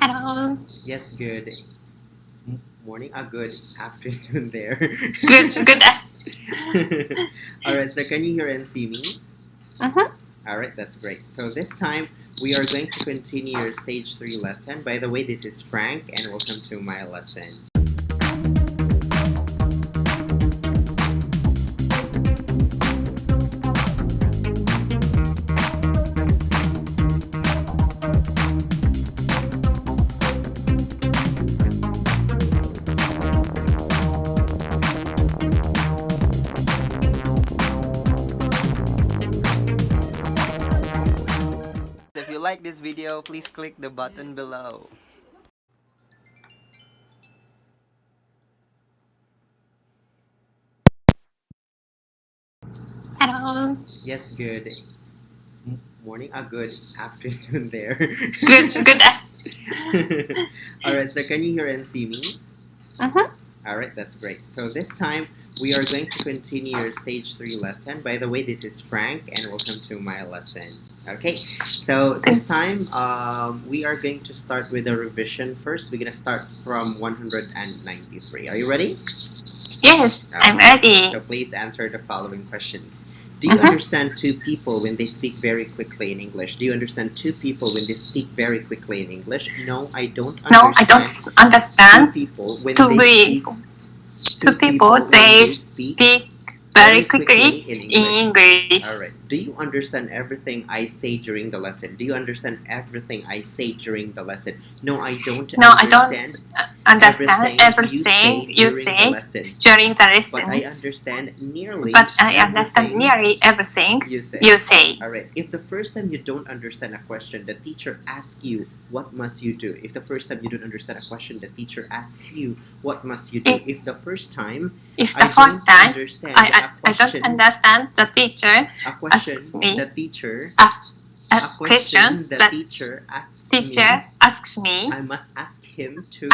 Hello. Yes, good morning. Good afternoon there. Good. Alright, so can you hear and see me? Alright, that's great. So this time we are going to continue your stage 3 lesson. By the way, this is Frank and welcome to my lesson. If you like this video, please click the button below. Hello. Yes, good morning. Good afternoon there. Good. Alright, so can you hear and see me? Alright, that's great. So this time we are going to continue your stage 3 lesson. By the way, this is Frank and welcome to my lesson. Okay, so this time we are going to start with a revision first. We're going to start from 193. Are you ready? Yes, I'm ready. So please answer the following questions. Do you understand two people when they speak very quickly in English? Do you understand two people when they speak very quickly in English? No, I don't understand. No, I don't understand. Two people when Two they speak very quickly in English. Alright. Do you understand everything I say during the lesson? Do you understand everything I say during the lesson? No, I don't understand everything you say during the lesson. But I understand nearly everything you say. Alright. If the first time you don't understand a question, the teacher asks you, what must you do? If the first time you don't understand a question, the teacher asks you, what must you do? If the first time I don't understand the teacher asks me the teacher asks me, I must ask him to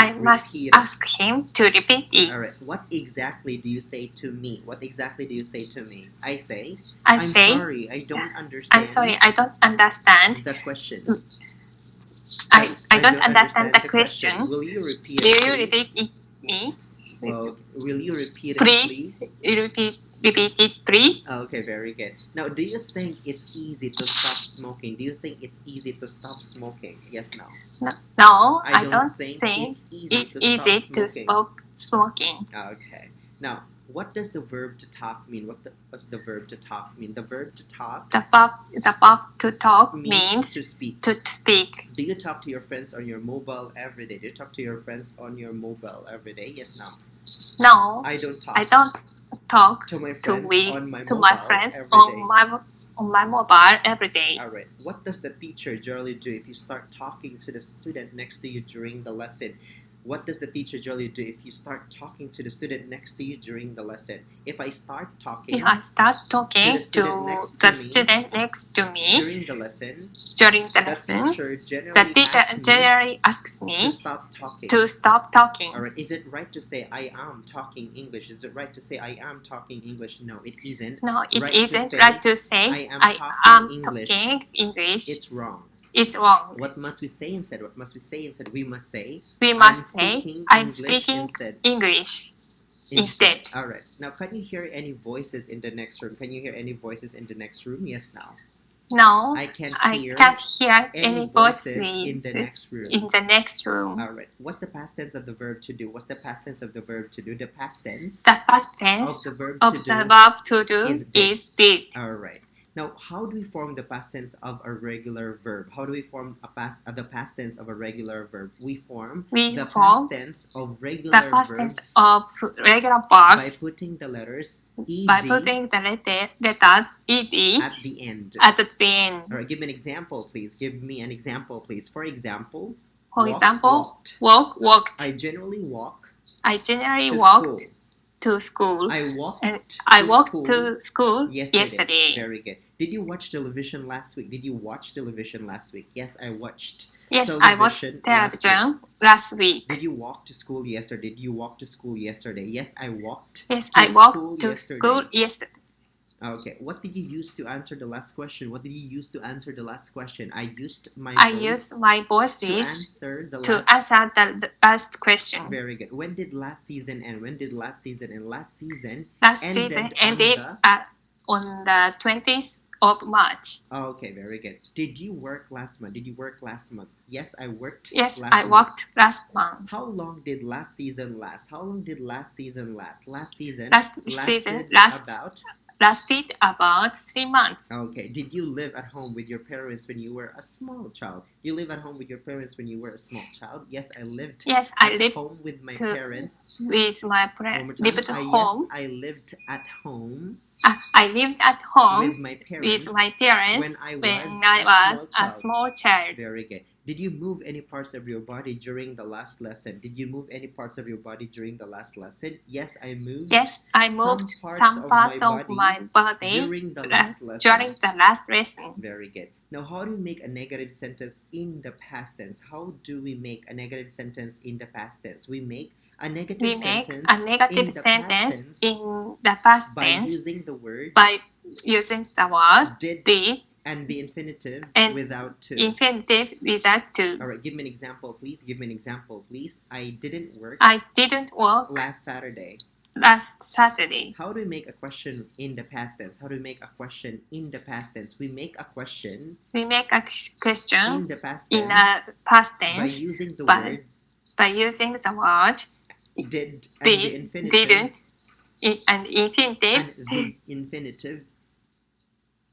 repeat it. Alright, what exactly do you say to me? What exactly do you say to me? I say, I'm sorry, I don't understand. I'm sorry, I don't understand the question. I don't understand the question. Will you repeat Will it, you please? repeat it me? Well, will you repeat it, please? Repeat it, please. Okay, very good. Now, do you think it's easy to stop smoking? Do you think it's easy to stop smoking? Yes, no. No, I don't think it's easy to stop smoking. Okay. Now, what does the verb to talk mean? What's the verb to talk mean? The verb to talk. The verb to talk means to speak. To speak. Do you talk to your friends on your mobile every day? Do you talk to your friends on your mobile every day? Yes, no. No, I don't talk. I don't talk to my friends on my mobile every day. Alright. What does the teacher generally do if you start talking to the student next to you during the lesson? What does the teacher generally do if you start talking to the student next to you during the lesson? If I start talking to the student next to me during the lesson, the teacher generally asks me to stop talking. Alright, is it right to say I am talking English? Is it right to say I am talking English? No, it isn't. No, it isn't right to say I am talking English. It's wrong. It's wrong. What must we say instead? We must say I'm speaking English instead. Alright. Now, can you hear any voices in the next room? Can you hear any voices in the next room? Yes, now. No, I can't hear any voices in the next room. Alright. What's the past tense of the verb to do? What's the past tense of the verb to do? The past tense of the verb to do is did. Alright. Now, how do we form the past tense of a regular verb? How do we form the past tense of a regular verb? We form the past tense of regular verbs by putting the letters ed at the end. Alright, give me an example, please. For example, walked. I generally walk to school. I walked to school yesterday. Very good. Did you watch television last week? Yes, I watched. Yes, I watched television last week. Did you walk to school yesterday? Yes, I walked. Yes, I walked to school yesterday. Okay. What did you use to answer the last question? What did you use to answer the last question? I used my voices to answer the last question. Very good. When did last season end? When did last season end? Last season ended on the 20th of March. Okay, very good. Did you work last month? Did you work last month? Yes, I worked. Yes, I worked last month. How long did last season last? How long did last season last? Last season lasted about 3 months. Okay. Did you live at home with your parents when you were a small child? You live at home with your parents when you were a small child? Yes, I lived. Yes, I lived home with my parents. With my parents. Lived at home. Yes, I lived at home. I lived at home with my parents when I was a small child. Very good. Did you move any parts of your body during the last lesson? Did you move any parts of your body during the last lesson? Yes, I moved. Yes, I moved some parts of my body during the last lesson. Very good. Now, how do we make a negative sentence in the past tense? How do we make a negative sentence in the past tense? We make a negative sentence in the past tense by using the word did and the infinitive and without to. Infinitive without to. All right, give me an example, please. Give me an example, please. I didn't work last Saturday. How do we make a question in the past tense? How do we make a question in the past tense? We make a question. We make a question in the past tense by using the word. By using the word did and the infinitive. Didn't and infinitive. And the infinitive.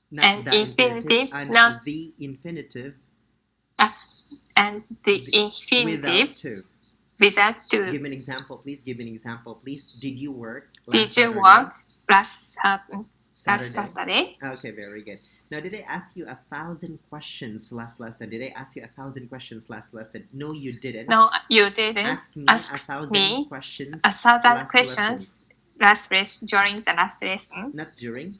Not and the infinitive. And not the infinitive. And the infinitive. Without to. Give me an example, please. Give me an example, please. Did you work last Saturday? Okay, very good. Now, did I ask you 1,000 questions last lesson? Did I ask you 1,000 questions last lesson? No, you didn't. No, you didn't. Ask me 1,000 questions. 1,000 questions during the last lesson. Not during.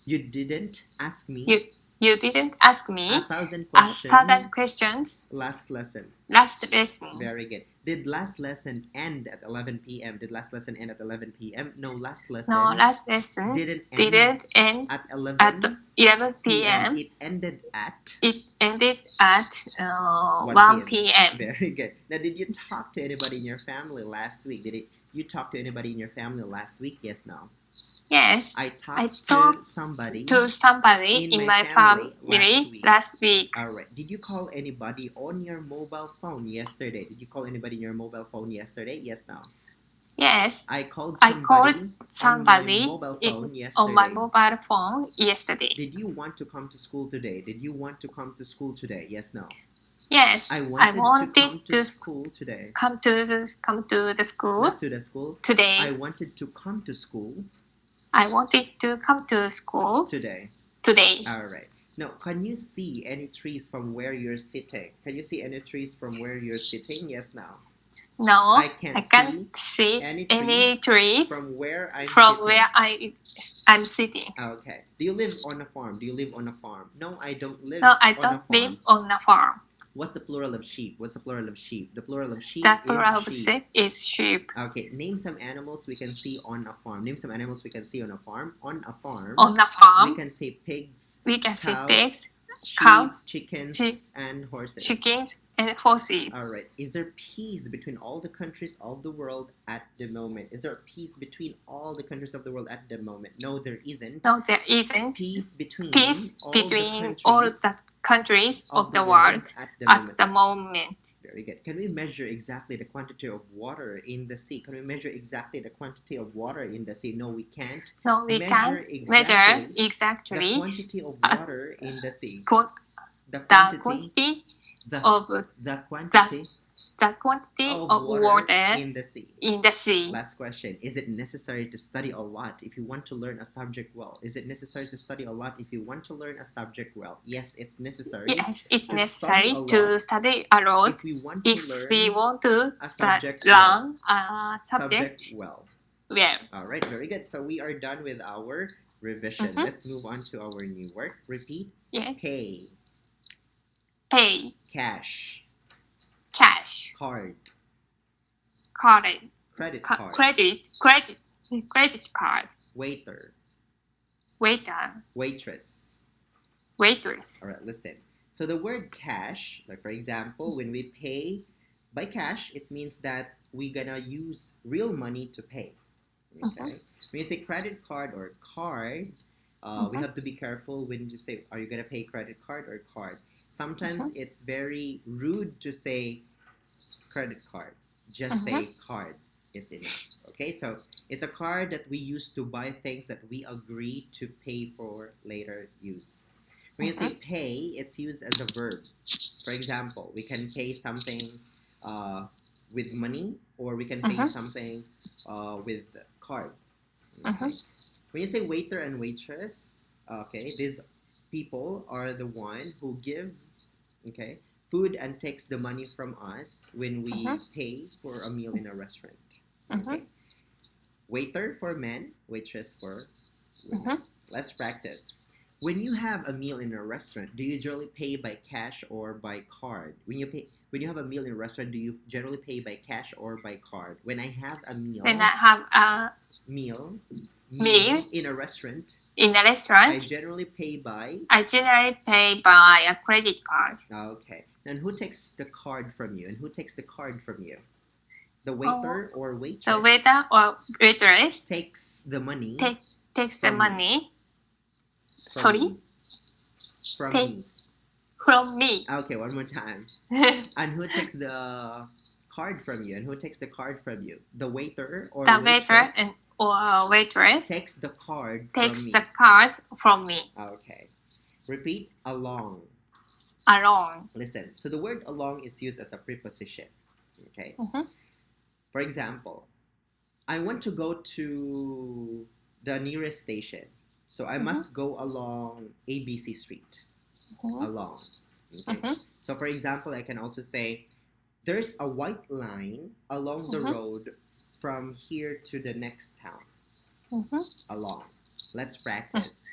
You didn't ask me. You didn't ask me 1,000 questions last lesson. Very good. Did last lesson end at 11 p.m.? Did last lesson end at 11 p.m.? No, last lesson didn't end at 11 p.m. It ended at 1 p.m. Very good. Now, did you talk to anybody in your family last week? You talk to anybody in your family last week? Yes, no. Yes, I talked to somebody in my family last week. Alright. Did you call anybody on your mobile phone yesterday? Did you call anybody on your mobile phone yesterday? Yes, no. Yes. I called somebody on my mobile phone yesterday. Did you want to come to school today? Did you want to come to school today? Yes, no. Yes, I wanted to come to school today. Come to the school. Not to the school. Today. I wanted to come to school. I wanted to come to school today. All right. Now, can you see any trees from where you're sitting? Can you see any trees from where you're sitting? Yes, no. No, I can't see any trees from where I'm sitting. Okay. Do you live on a farm? No, I don't live live on a farm. What's the plural of sheep? The plural of sheep is sheep. Okay, name some animals we can see on a farm. On a farm, we can see pigs. Cows, chickens, and horses. All right. Is there peace between all the countries of the world at the moment? No, there isn't. Peace between all the countries of the world at the moment. Very good. Can we measure exactly the quantity of water in the sea? No, we can't. No, we can't measure exactly the quantity of water in the sea. The quantity of water in the sea. Last question. Is it necessary to study a lot if you want to learn a subject well? Yes, it's necessary. Yes, it's necessary to study a lot if we want to learn a subject well. Well. All right, very good. So we are done with our revision. Let's move on to our new work. Repeat. Yeah. Pay. Cash. Card. Credit Credit card. Credit card. Waiter. Waiter. Waitress. Waitress. All right, listen. So the word cash, like for example, when we pay by cash, it means that we're gonna use real money to pay. Okay. When you say credit card or card, we have to be careful when you say, are you gonna pay credit card or card? Sometimes it's very rude to say credit card. Just say card. It's enough. Okay, so it's a card that we use to buy things that we agree to pay for later use. When you say pay, it's used as a verb. For example, we can pay something with money, or we can pay something with card. Okay. When you say waiter and waitress, okay, these people are the one who give, okay, food and takes the money from us when we pay for a meal in a restaurant. Okay. Waiter for men, waitress for women. Let's practice. When you have a meal in a restaurant, do you generally pay by cash or by card? When you have a meal in a restaurant, do you generally pay by cash or by card? When I have a meal, When I have a meal in a restaurant, I generally pay by a credit card. Okay. And who takes the card from you? And who takes the card from you? The waiter or waitress? The waiter or waitress takes the money. Takes the money. From me. From me. Okay, one more time. And who takes the card from you? And who takes the card from you? The waiter or waitress? Or waitress takes the card takes from me. the cards from me. Okay. Repeat, along. Along. Listen, so the word along is used as a preposition. Okay. For example, I want to go to the nearest station. So I must go along ABC Street. Along. Okay. So for example, I can also say, there's a white line along the road from here to the next town. Along. Let's practice.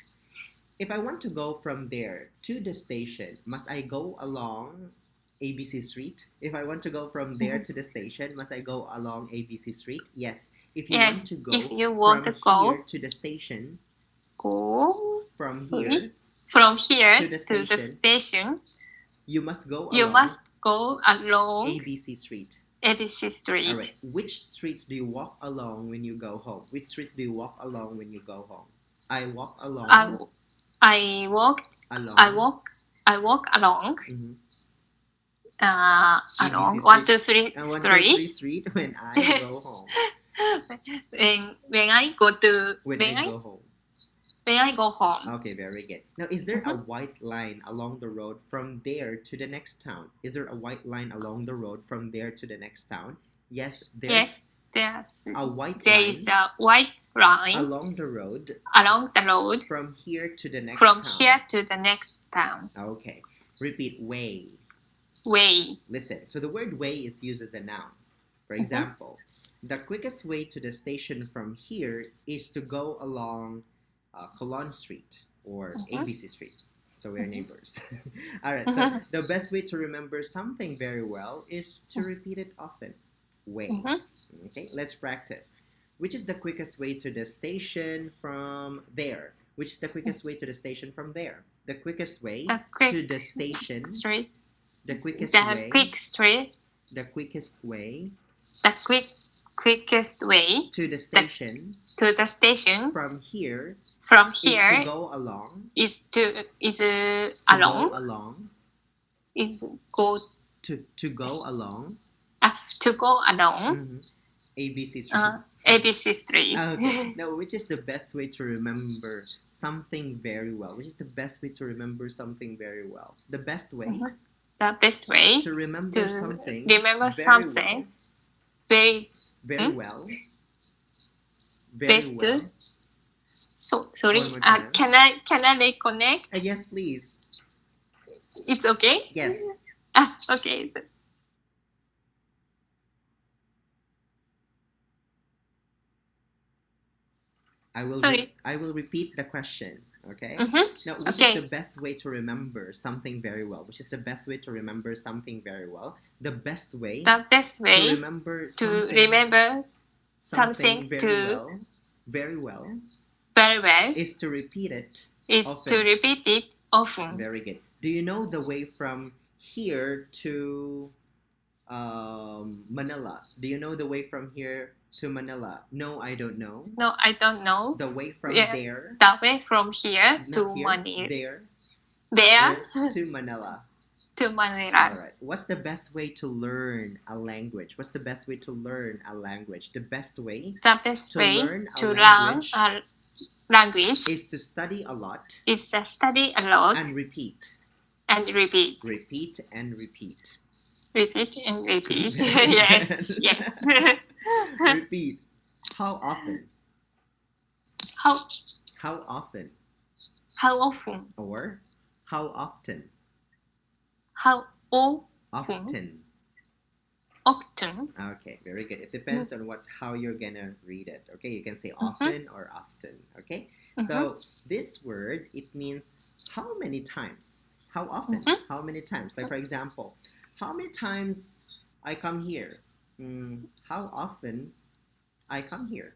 If I want to go from there to the station, must I go along ABC Street? If I want to go from there to the station, must I go along ABC Street? Yes. If you want to go from here to the station, from here to the station, you must go along ABC Street. ABC Street. All right. Which streets do you walk along when you go home? Which streets do you walk along when you go home? I walk along. I walk along. Along 1, 2, 3 street when I go home. when I go home. When I go home. Okay, very good. Now, is there a white line along the road from there to the next town? Is there a white line along the road from there to the next town? Yes, there's a white line along the road from here to the next town. Okay. Repeat, way. Listen, so the word way is used as a noun. For example, the quickest way to the station from here is to go along Callan Street or ABC Street. So we're neighbors. Alright, so the best way to remember something very well is to repeat it often. Way. Okay, let's practice. Which is the quickest way to the station from there? Which is the quickest way to the station from there? The quickest way to the station. The quickest way to the station from here is to go along ABC Street. Okay. Now, which is the best way to remember something very well? Which is the best way to remember something very well? The best way to remember something very well. So sorry. Can I reconnect? Yes, please. It's okay. Yes. Okay. I will repeat the question. Okay. Now, which is the best way to remember something very well? Which is the best way to remember something very well? The best way to remember something very well. very well. Is to repeat it Is often. to repeat it often. Very good. Do you know the way from here to Manila? Do you know the way from here to Manila? No, I don't know. No, I don't know. The way from Yeah. there. The way from here Not to here, Manila. There to Manila. To Manila. All right. What's the best way to learn a language? What's the best way to learn a language? The best way The best to way learn to a learn language a language is to study a lot is to study a lot and repeat. and repeat. Repeat and repeat. Repeat and repeat. Yes, yes. Repeat. How often? How How often? how often? Or how often? How Often. often? Okay, very good. It depends on how you're gonna read it. Okay, you can say often or often. Okay, so this word, it means how many times. How often? How many times? Like for example, how many times I come here? How often I come here?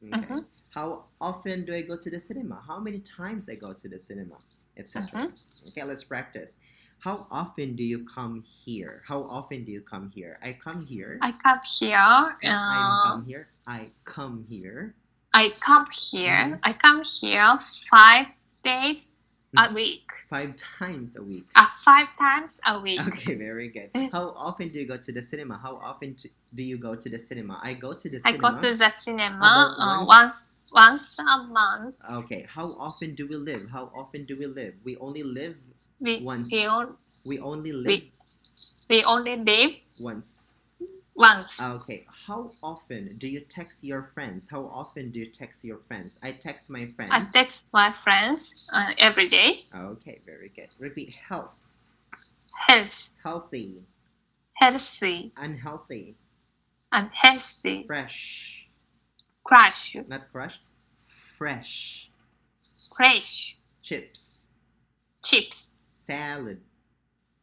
Okay. How often do I go to the cinema? How many times I go to the cinema, etc. Okay, let's practice. How often do you come here? How often do you come here? I come here. I come here. I come here. I come here. I come here. I come here 5 days a week. 5 times a week. 5 times a week. Okay, very good. How often do you go to the cinema? How often do you go to the cinema? I go to the I cinema. go to the cinema about once a month. Okay, how often do we live? How often do we live? We only live once. We only live We only live once. once. Okay, how often do you text your friends? How often do you text your friends? I text my friends. I text my friends every day. Okay, very good. Repeat. Health. Health. Healthy. Healthy. Unhealthy. Unhealthy. Fresh. Crush. Not crush. Fresh. Fresh. Chips. Chips. Salad.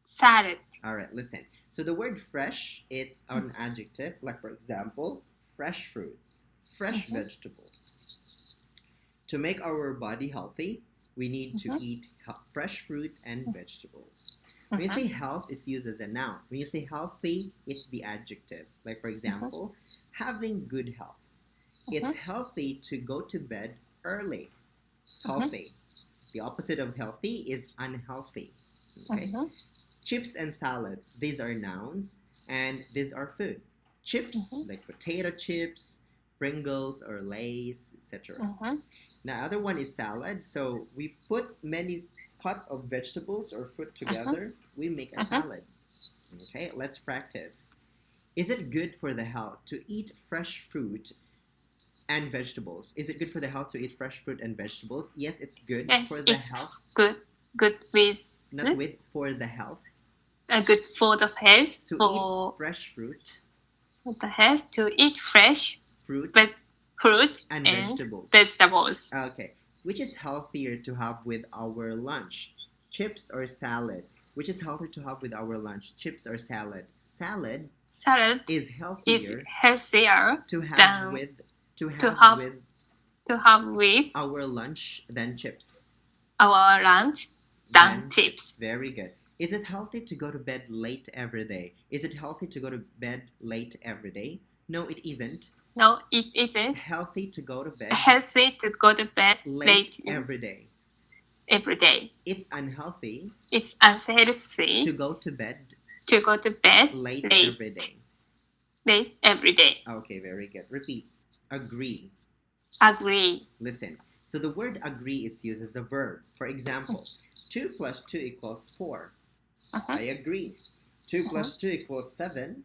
Salad. All right, listen. So the word fresh, it's an adjective. Like for example, fresh fruits, fresh vegetables. To make our body healthy, we need to eat fresh fruit and vegetables. When you say health, it's used as a noun. When you say healthy, it's the adjective. Like for example, having good health. It's healthy to go to bed early. Healthy. The opposite of healthy is unhealthy. Okay. Chips and salad, these are nouns and these are food. Chips, like potato chips, Pringles or Lay's, etc. Now, other one is salad. So we put many pot of vegetables or fruit together. We make a salad. Okay, let's practice. Is it good for the health to eat fresh fruit and vegetables? Is it good for the health to eat fresh fruit and vegetables? Yes, it's good for the health. Good with. Not with, for the health. Good for the health. To eat fresh fruit. For the health, to eat fresh fruit and vegetables. Okay. Which is healthier to have with our lunch? Chips or salad? Which is healthier to have with our lunch? Chips or salad? Salad is healthier to have with our lunch than chips. Our lunch than chips. Very good. Is it healthy to go to bed late every day? Is it healthy to go to bed late every day? No, it isn't. No, it isn't. Healthy to go to bed late every day. Every day. It's unhealthy. It's unhealthy to go to bed late every day. Late every day. Okay, very good. Repeat. Agree. Listen. So the word agree is used as a verb. For example, 2 plus 2 equals 4. I agree. 2 plus 2 equals 7.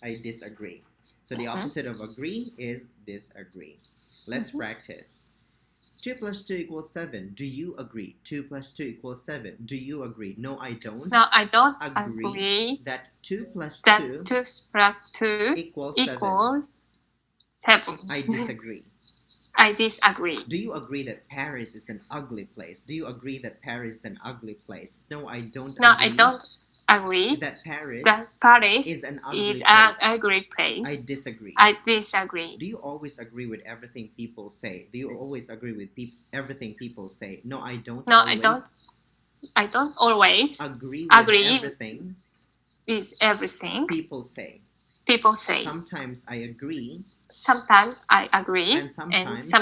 I disagree. So the opposite of agree is disagree. Let's practice. 2 plus 2 equals 7. Do you agree? 2 plus 2 equals 7. Do you agree? No, I don't. No, I don't agree that 2 plus 2 equals 7. I disagree. I disagree. Do you agree that Paris is an ugly place? Do you agree that Paris is an ugly place? No, I don't. No, I don't agree that Paris that Paris is an ugly is place. an ugly place. I disagree. I disagree. Do you always agree with everything people say? Do you always agree with everything people say? No, I don't. No, always I don't always agree agree with everything with everything people say. people say. Sometimes I agree, Sometimes I agree, and sometimes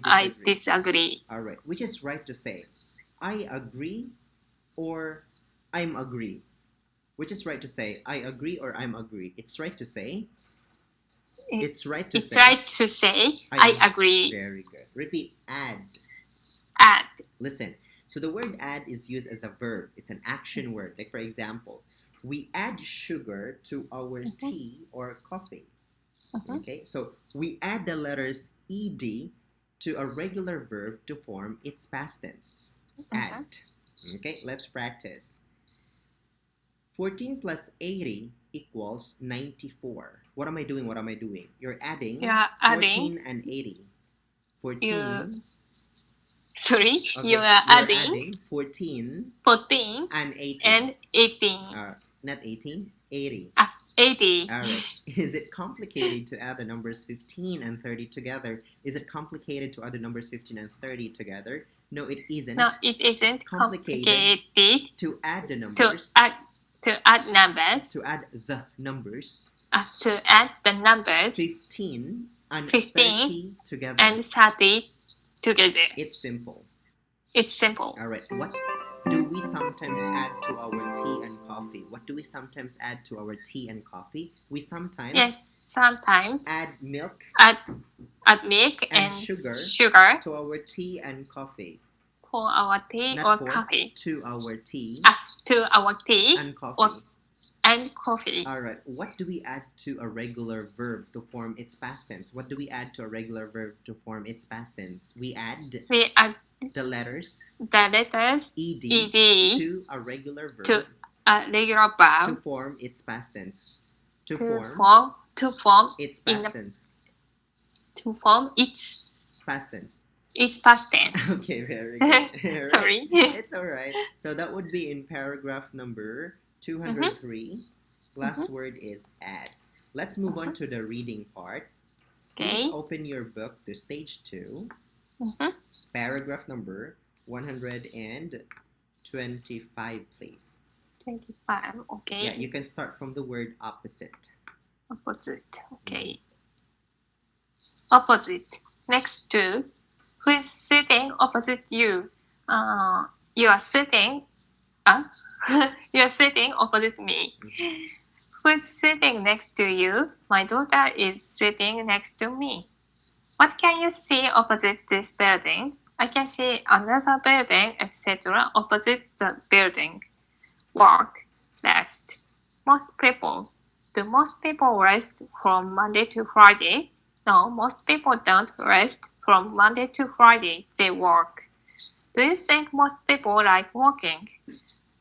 I disagree. All right, which is right to say? I agree or I'm agree? Which is right to say? I agree or I'm agree? It's right to say. It's right to It's say. right to say I agree. Very good. Repeat. Add. Add. Listen. So the word add is used as a verb. It's an action word. Like for example, we add sugar to our tea or coffee. Okay. So we add the letters ed to a regular verb to form its past tense. Add. Okay. Let's practice. 14 plus 80 equals 94. What am I doing? What am I doing? You're adding 14 and 80. 14. Sorry, Okay, you are adding 14 and 18. And 18. Not 18, 80. 80. All right. Is it complicated to add the numbers 15 and 30 together? Is it complicated to add the numbers 15 and 30 together? No, it isn't. No, it isn't complicated to add the numbers. To add numbers. To add the numbers. To add the numbers. 15 and 30 together. And 30 together. It's simple. It's simple. All right. What do we sometimes add to our tea and coffee? What do we sometimes add to our tea and coffee? We sometimes add milk. Add milk and sugar to our tea and coffee. For our tea Not or coffee. To our tea. To our tea and coffee. And coffee. All right. What do we add to a regular verb to form its past tense? What do we add to a regular verb to form its past tense? We add the letters ed to a regular verb to form its past tense. To form its past tense. To form its past tense. It's past tense. Okay, very good. Right. Sorry. It's all right. So that would be in paragraph number 203. Last word is add. Let's move on to the reading part. Please open your book to stage 2. Paragraph number 125, please. 25, okay. Yeah, you can start from the word opposite. Opposite, okay. Opposite. Next to. Who is sitting opposite you? You are sitting. You are sitting opposite me. Who is sitting next to you? My daughter is sitting next to me. What can you see opposite this building? I can see another building, etc. opposite the building. Work, rest. Most people. Do most people rest from Monday to Friday? No, most people don't rest from Monday to Friday. They work. Do you think most people like walking?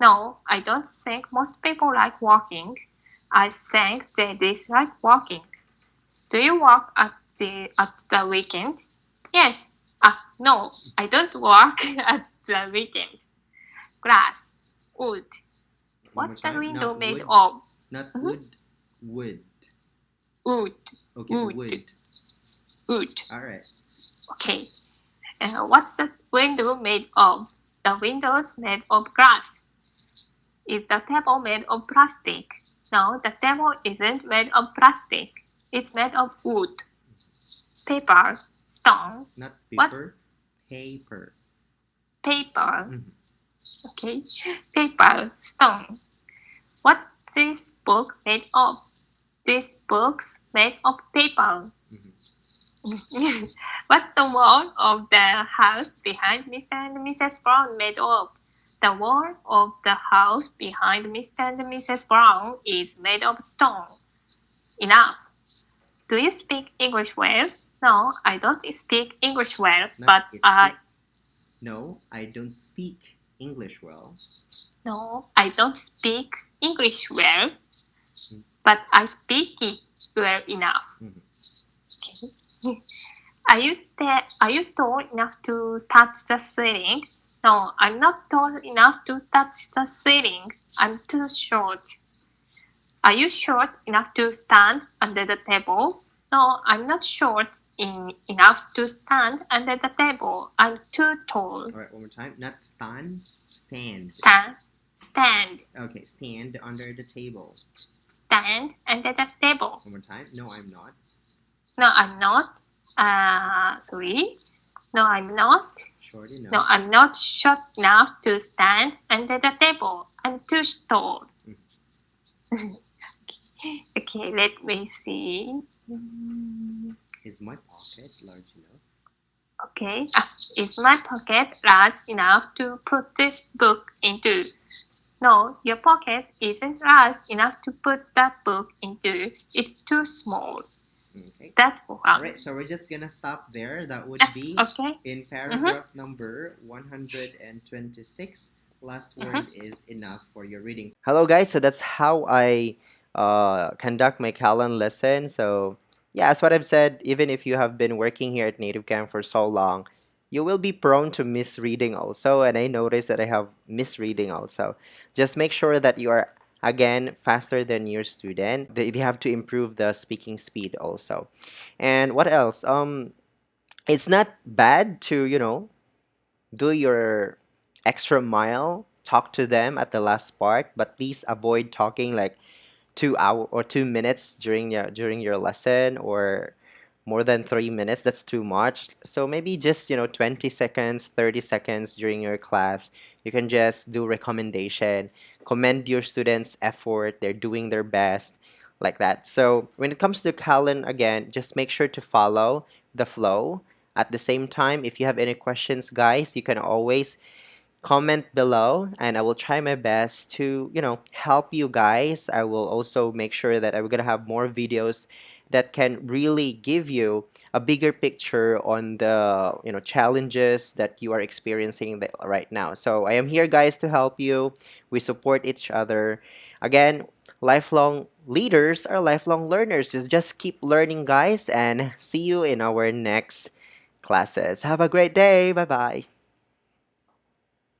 No, I don't think most people like walking. I think they dislike walking. Do you walk at the weekend? Yes. No, I don't walk at the weekend. Glass, wood. What's the window made of? Not wood. Wood. Wood. Okay, wood. Wood. All right. Okay. What's the window made of? The window's made of glass. Is the table made of plastic? No, the table isn't made of plastic. It's made of wood. Paper, stone. Not paper. What? Paper. Paper. Okay. Paper, stone. What's this book made of? This book's made of paper. What's the wall of the house behind Mr. and Mrs. Brown made of? The wall of the house behind Mr. and Mrs. Brown is made of stone. Enough. Do you speak English well? No, I don't speak English well, No, I don't speak English well. No, I don't speak English well, but I speak it well enough. Okay. Are you tall enough to touch the ceiling? No, I'm not tall enough to touch the ceiling. I'm too short. Are you short enough to stand under the table? No, I'm not short enough to stand under the table. I'm too tall. All right, one more time. Not stand, stand. Stand. Okay, stand under the table. Stand under the table. One more time. No, I'm not. No, I'm not. Sorry. No, I'm not. Short enough. No, I'm not short enough to stand under the table. I'm too tall. Okay, let me see. Is my pocket large enough? Okay, is my pocket large enough to put this book into? No, your pocket isn't large enough to put that book into. It's too small. Okay. That's one. Alright, so we're just gonna stop there. That would be in paragraph number 126. Last word is enough for your reading. Hello guys, so that's how I conduct my Callan lesson. So yeah, as what I've said, even if you have been working here at NativeCamp for so long, you will be prone to misreading also, and I noticed that I have misreading also. Just make sure that you are again faster than your student. They have to improve the speaking speed also. And what else? It's not bad to, do your extra mile, talk to them at the last part, but please avoid talking like 2 hour or 2 minutes during your lesson, or more than 3 minutes. That's too much. So maybe just 20 seconds, 30 seconds during your class. You can just do recommendation, commend your students' effort. They're doing their best, like that. So when it comes to Callan, again, just make sure to follow the flow. At the same time, if you have any questions, guys, you can always comment below, and I will try my best to help you guys. I will also make sure that I'm gonna have more videos that can really give you a bigger picture on the challenges that you are experiencing right now. So I am here, guys, to help you. We support each other. Again, lifelong leaders are lifelong learners. Just keep learning, guys, and see you in our next classes. Have a great day. Bye bye.